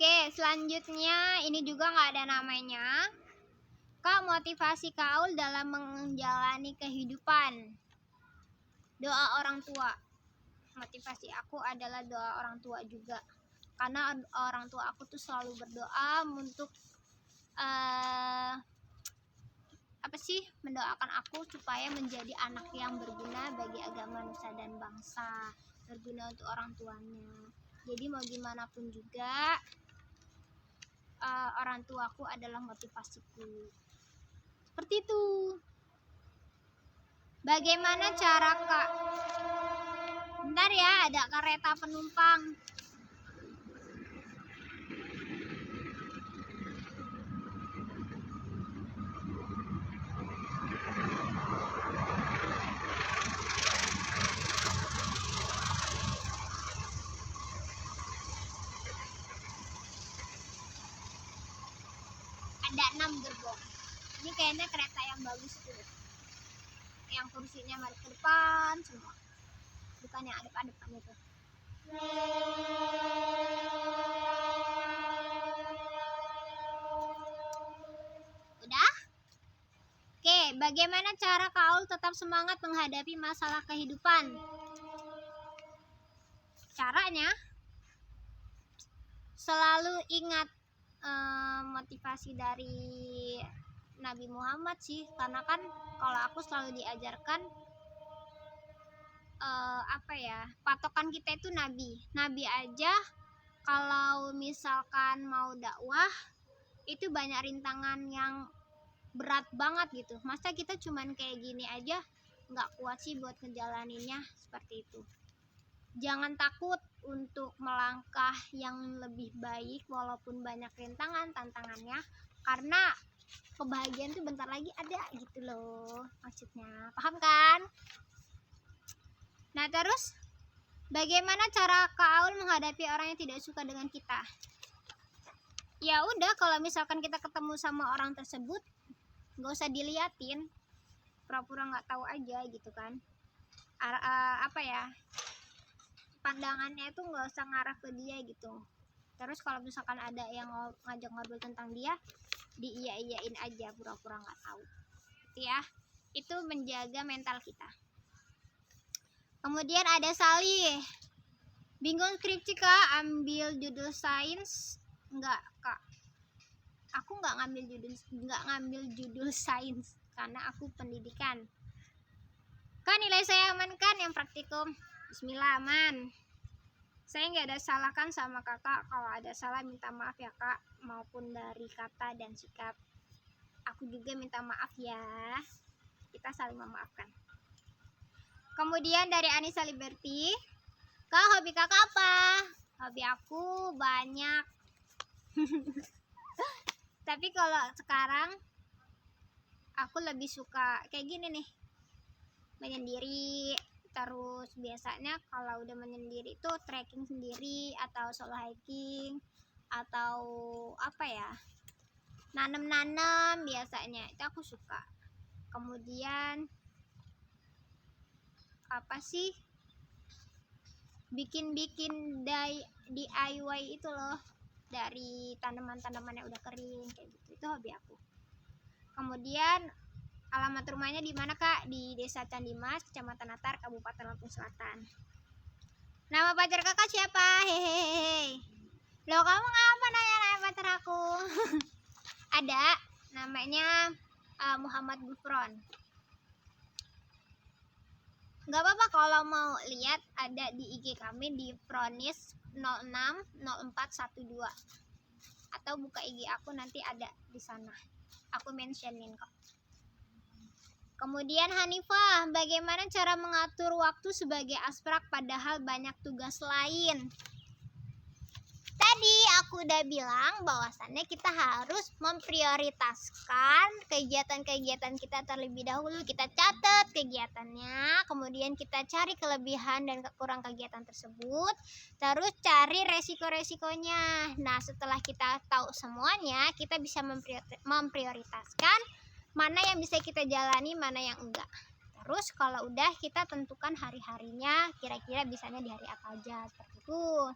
Oke, selanjutnya ini juga nggak ada namanya. Kak, motivasi Kaul dalam menjalani kehidupan. Doa orang tua. Motivasi aku adalah doa orang tua juga. Karena orang tua aku tuh selalu berdoa untuk mendoakan aku supaya menjadi anak yang berguna bagi agama, nusa dan bangsa, berguna untuk orang tuanya. Jadi mau gimana pun juga orang tuaku adalah motivasiku. Seperti itu. Bagaimana cara Kak? Bentar ya, ada kereta penumpang. Ada 6 gerbong. Ini kayaknya kereta yang bagus tuh. Yang kursinya madep ke depan semua. Bukan yang adep-adepan itu. Udah? Oke, bagaimana cara Kaul tetap semangat menghadapi masalah kehidupan? Caranya selalu ingat motivasi dari Nabi Muhammad sih, karena kan kalau aku selalu diajarkan patokan kita itu Nabi aja kalau misalkan mau dakwah itu banyak rintangan yang berat banget gitu. Masa kita cuman kayak gini aja nggak kuat sih buat ngejalaninnya, seperti itu. Jangan takut untuk melangkah yang lebih baik walaupun banyak rintangan, tantangannya, karena kebahagiaan tuh bentar lagi ada gitu loh maksudnya. Paham kan? Nah, terus bagaimana cara Kaul menghadapi orang yang tidak suka dengan kita? Ya udah, kalau misalkan kita ketemu sama orang tersebut nggak usah diliatin, pura-pura nggak tahu aja gitu kan. Pandangannya itu nggak usah ngarah ke dia gitu. Terus kalau misalkan ada yang ngajak ngobrol tentang dia, diiyain aja, pura-pura nggak tahu gitu ya. Itu menjaga mental kita. Kemudian ada Salih, bingung skripsi Kak, ambil judul sains. Enggak Kak, aku nggak ngambil judul sains karena aku pendidikan. Kan nilai saya aman kan yang praktikum? Bismillah aman. Saya nggak ada salah kan sama kakak. Kalau ada salah minta maaf ya Kak, maupun dari kata dan sikap. Aku juga minta maaf ya. Kita saling memaafkan. Kemudian dari Anissa Liberty, Kak, hobi kakak apa? Hobi aku banyak. Tapi kalau sekarang aku lebih suka kayak gini nih, menyendiri. Terus biasanya kalau udah menyendiri tuh trekking sendiri atau solo hiking atau nanem biasanya itu aku suka. Kemudian bikin DIY itu loh, dari tanaman-tanaman yang udah kering kayak gitu, itu hobi aku. Kemudian alamat rumahnya di mana Kak? Di Desa Candimas, Kecamatan Natar, Kabupaten Lampung Selatan. Nama pacar kakak siapa? Hehehe. Loh, kamu ngapa nanya nama pacar aku? Ada, namanya Muhammad Gufron. Gak apa-apa kalau mau lihat, ada di IG kami di Fronis 060412. Atau buka IG aku, nanti ada di sana. Aku mentionin kok. Kemudian Hanifah, bagaimana cara mengatur waktu sebagai asprak padahal banyak tugas lain? Tadi aku udah bilang bahwasannya kita harus memprioritaskan kegiatan-kegiatan kita terlebih dahulu. Kita catat kegiatannya, kemudian kita cari kelebihan dan kekurangan kegiatan tersebut, terus cari resiko-resikonya. Nah, setelah kita tahu semuanya, kita bisa memprioritaskan mana yang bisa kita jalani, mana yang enggak. Terus kalau udah, kita tentukan hari-harinya, kira-kira bisanya di hari apa aja, seperti itu.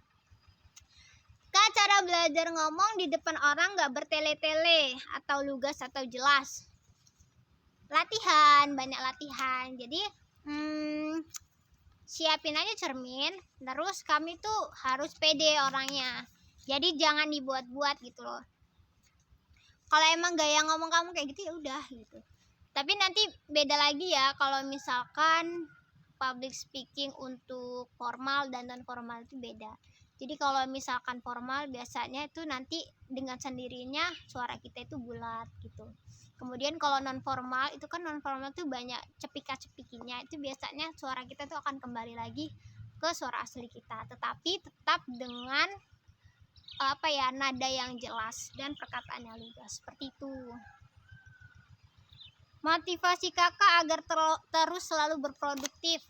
Kak, cara belajar ngomong di depan orang nggak bertele-tele atau lugas atau jelas. Latihan, banyak latihan. Jadi siapin aja cermin, terus kami tuh harus pede orangnya. Jadi jangan dibuat-buat gitu loh. Kalau emang gaya ngomong kamu kayak gitu ya udah gitu. Tapi nanti beda lagi ya kalau misalkan public speaking untuk formal dan non formal itu beda. Jadi kalau misalkan formal biasanya itu nanti dengan sendirinya suara kita itu bulat gitu. Kemudian kalau non formal itu kan non formal tuh banyak cepika-cepikinya, itu biasanya suara kita tuh akan kembali lagi ke suara asli kita, tetapi tetap dengan nada yang jelas dan perkataan yang lugas seperti itu. Motivasi kakak agar terus selalu berproduktif.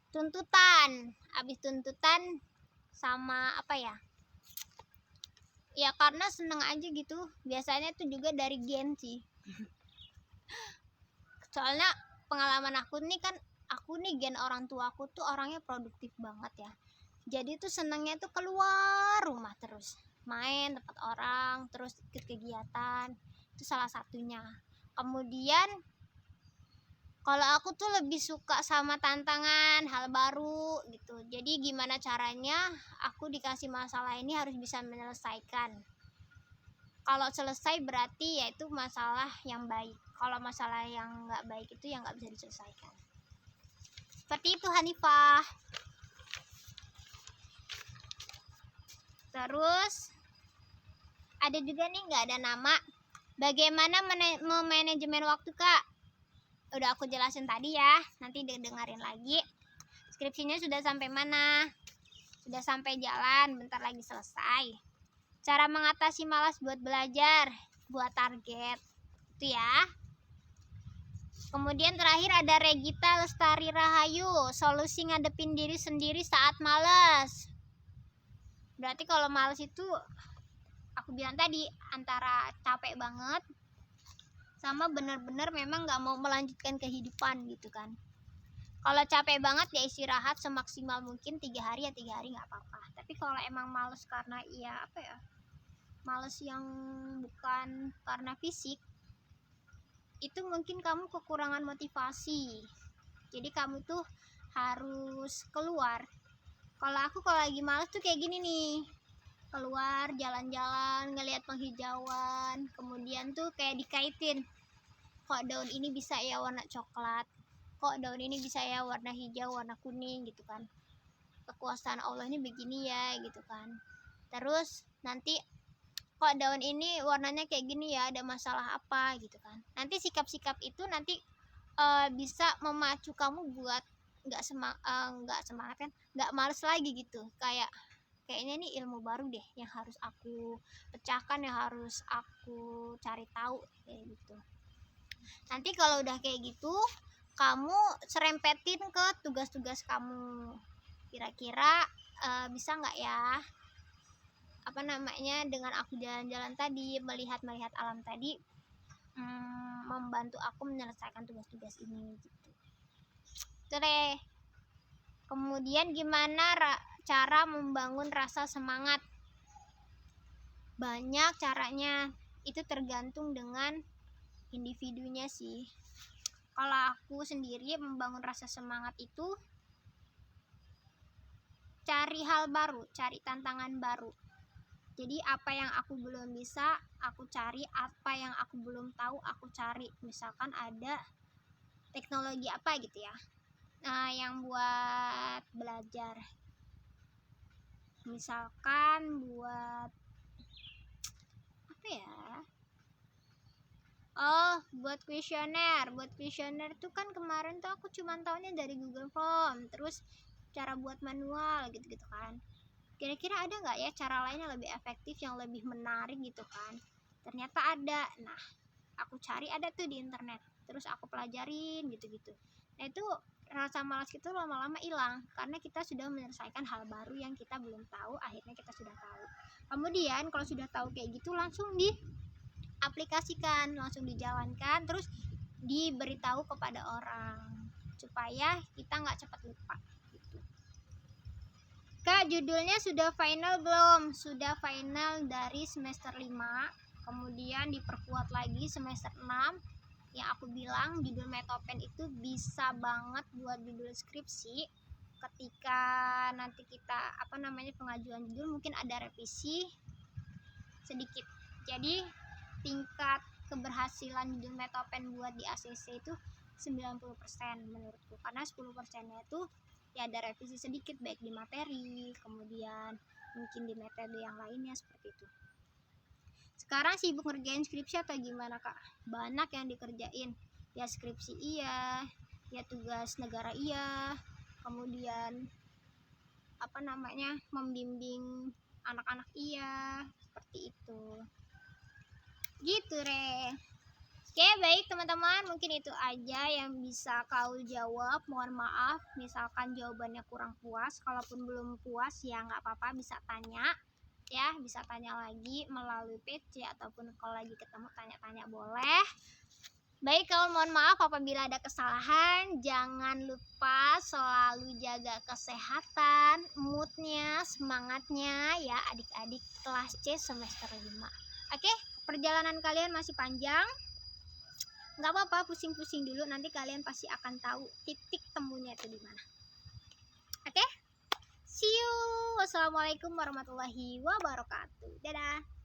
Tuntutan, habis tuntutan sama ya karena seneng aja gitu. Biasanya itu juga dari gen sih. Soalnya pengalaman aku nih gen orang tua aku tuh orangnya produktif banget ya. Jadi tuh senangnya tuh keluar rumah terus, main tempat orang, terus ikut kegiatan, itu salah satunya. Kemudian kalau aku tuh lebih suka sama tantangan, hal baru gitu. Jadi gimana caranya aku dikasih masalah ini harus bisa menyelesaikan. Kalau selesai berarti yaitu masalah yang baik. Kalau masalah yang nggak baik itu yang nggak bisa diselesaikan. Seperti itu Hanifah. Terus ada juga nih nggak ada nama. Bagaimana memanajemen waktu kak? Udah aku jelasin tadi ya, nanti dengerin lagi. Skripsinya sudah sampai mana? Sudah sampai jalan, bentar lagi selesai. Cara mengatasi malas buat belajar, buat target, itu ya. Kemudian terakhir ada Regita Lestari Rahayu, solusi ngadepin diri sendiri saat malas. Berarti kalau malas itu, aku bilang tadi, antara capek banget, sama bener-bener memang gak mau melanjutkan kehidupan gitu kan. Kalau capek banget ya istirahat semaksimal mungkin 3 hari ya 3 hari gak apa-apa. Tapi kalau emang males karena males yang bukan karena fisik, itu mungkin kamu kekurangan motivasi. Jadi kamu tuh harus keluar. Kalau aku kalau lagi males tuh kayak gini nih, keluar jalan-jalan ngelihat penghijauan, kemudian tuh kayak dikaitin, kok daun ini bisa ya warna coklat, kok daun ini bisa ya warna hijau, warna kuning gitu kan, kekuasaan Allah ini begini ya gitu kan. Terus nanti kok daun ini warnanya kayak gini ya, ada masalah apa gitu kan. Nanti sikap-sikap itu nanti bisa memacu kamu buat nggak semangat kan, nggak males lagi gitu. Kayaknya ini ilmu baru deh yang harus aku pecahkan, yang harus aku cari tahu kayak gitu. Nanti kalau udah kayak gitu, kamu serempetin ke tugas-tugas kamu. Kira-kira bisa nggak ya? Dengan aku jalan-jalan tadi, melihat alam tadi, membantu aku menyelesaikan tugas-tugas ini gitu. Itu deh. Kemudian gimana cara membangun rasa semangat? Banyak caranya, itu tergantung dengan individunya sih. Kalau aku sendiri membangun rasa semangat itu cari hal baru, cari tantangan baru. Jadi apa yang aku belum bisa, aku cari. Apa yang aku belum tahu, aku cari. Misalkan ada teknologi apa gitu ya, yang buat belajar. Misalkan buat buat kuesioner. Buat kuesioner tuh kan kemarin tuh aku cuma taunya dari Google Form, terus cara buat manual gitu-gitu kan. Kira-kira ada nggak ya cara lain yang lebih efektif, yang lebih menarik gitu kan? Ternyata ada. Nah, aku cari ada tuh di internet, terus aku pelajarin gitu-gitu. Nah itu rasa malas itu lama-lama hilang karena kita sudah menyelesaikan hal baru yang kita belum tahu, akhirnya kita sudah tahu. Kemudian kalau sudah tahu kayak gitu langsung diaplikasikan, langsung dijalankan, terus diberitahu kepada orang supaya kita nggak cepat lupa gitu. Kak, judulnya sudah final belum? Sudah final dari semester 5, kemudian diperkuat lagi semester 6. Yang aku bilang judul Metopen itu bisa banget buat judul skripsi. Ketika nanti kita pengajuan judul mungkin ada revisi sedikit. Jadi tingkat keberhasilan judul Metopen buat di ACC itu 90% menurutku, karena 10%-nya itu ya ada revisi sedikit baik di materi, kemudian mungkin di metode yang lainnya seperti itu. Sekarang sibuk ngerjain skripsi atau gimana Kak? Banyak yang dikerjain, ya skripsi iya, ya tugas negara iya, kemudian membimbing anak-anak iya, seperti itu gitu Re. Oke, baik teman-teman, mungkin itu aja yang bisa kau jawab. Mohon maaf misalkan jawabannya kurang puas. Kalaupun belum puas ya nggak apa-apa, bisa tanya ya, bisa tanya lagi melalui PC ataupun kalau lagi ketemu tanya-tanya boleh. Baik, kalau mohon maaf apabila ada kesalahan. Jangan lupa selalu jaga kesehatan, moodnya, semangatnya ya adik-adik kelas C semester 5. Oke, perjalanan kalian masih panjang. Nggak apa-apa, pusing-pusing dulu, nanti kalian pasti akan tahu titik temunya itu di mana. Oke? See you. Wassalamualaikum warahmatullahi wabarakatuh. Dadah.